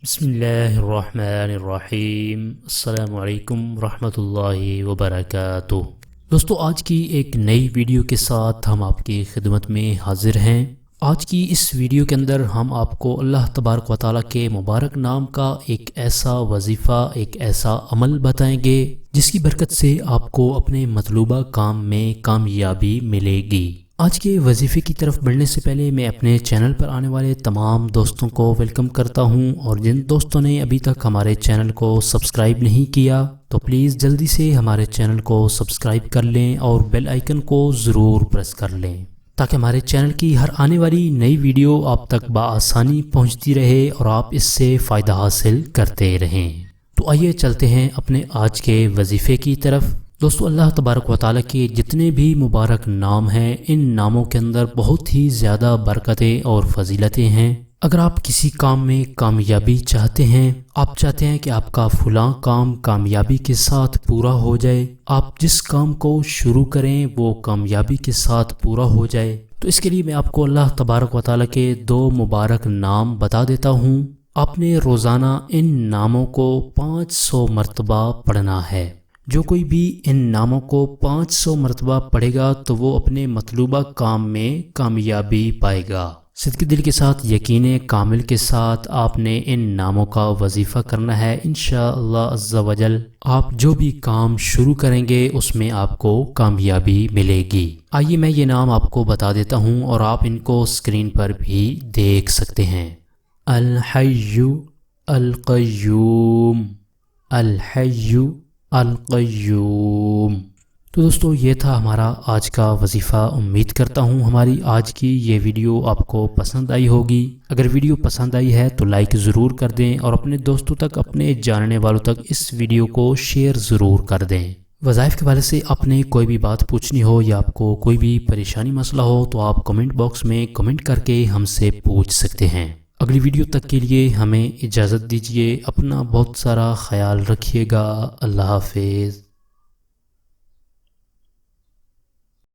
بسم اللہ الرحمن الرحیم۔ السلام علیکم ورحمۃ اللہ وبرکاتہ۔ دوستو، آج کی ایک نئی ویڈیو کے ساتھ ہم آپ کی خدمت میں حاضر ہیں۔ آج کی اس ویڈیو کے اندر ہم آپ کو اللہ تبارک و تعالیٰ کے مبارک نام کا ایک ایسا وظیفہ، ایک ایسا عمل بتائیں گے جس کی برکت سے آپ کو اپنے مطلوبہ کام میں کامیابی ملے گی۔ آج کے وظیفے کی طرف بڑھنے سے پہلے میں اپنے چینل پر آنے والے تمام دوستوں کو ویلکم کرتا ہوں، اور جن دوستوں نے ابھی تک ہمارے چینل کو سبسکرائب نہیں کیا تو پلیز جلدی سے ہمارے چینل کو سبسکرائب کر لیں اور بیل آئیکن کو ضرور پریس کر لیں تاکہ ہمارے چینل کی ہر آنے والی نئی ویڈیو آپ تک بآسانی پہنچتی رہے اور آپ اس سے فائدہ حاصل کرتے رہیں۔ تو آئیے چلتے ہیں اپنے آج کے وظیفے کی طرف۔ دوستو، اللہ تبارک و تعالیٰ کے جتنے بھی مبارک نام ہیں، ان ناموں کے اندر بہت ہی زیادہ برکتیں اور فضیلتیں ہیں۔ اگر آپ کسی کام میں کامیابی چاہتے ہیں، آپ چاہتے ہیں کہ آپ کا فلاں کام کامیابی کے ساتھ پورا ہو جائے، آپ جس کام کو شروع کریں وہ کامیابی کے ساتھ پورا ہو جائے، تو اس کے لیے میں آپ کو اللہ تبارک و تعالیٰ کے 2 مبارک نام بتا دیتا ہوں۔ آپ نے روزانہ ان ناموں کو 500 مرتبہ پڑھنا ہے۔ جو کوئی بھی ان ناموں کو 500 مرتبہ پڑھے گا تو وہ اپنے مطلوبہ کام میں کامیابی پائے گا۔ صدق دل کے ساتھ، یقین کامل کے ساتھ آپ نے ان ناموں کا وظیفہ کرنا ہے۔ انشاءاللہ عز و جل آپ جو بھی کام شروع کریں گے اس میں آپ کو کامیابی ملے گی۔ آئیے میں یہ نام آپ کو بتا دیتا ہوں اور آپ ان کو اسکرین پر بھی دیکھ سکتے ہیں۔ الحی القیوم، الحی القیوم۔ تو دوستو، یہ تھا ہمارا آج کا وظیفہ۔ امید کرتا ہوں ہماری آج کی یہ ویڈیو آپ کو پسند آئی ہوگی۔ اگر ویڈیو پسند آئی ہے تو لائک ضرور کر دیں اور اپنے دوستوں تک، اپنے جاننے والوں تک اس ویڈیو کو شیئر ضرور کر دیں۔ وظائف کے حوالے سے آپ نے کوئی بھی بات پوچھنی ہو یا آپ کو کوئی بھی پریشانی مسئلہ ہو تو آپ کمنٹ باکس میں کمنٹ کر کے ہم سے پوچھ سکتے ہیں۔ اگلی ویڈیو تک کے لیے ہمیں اجازت دیجیے۔ اپنا بہت سارا خیال رکھیے گا۔ اللہ حافظ۔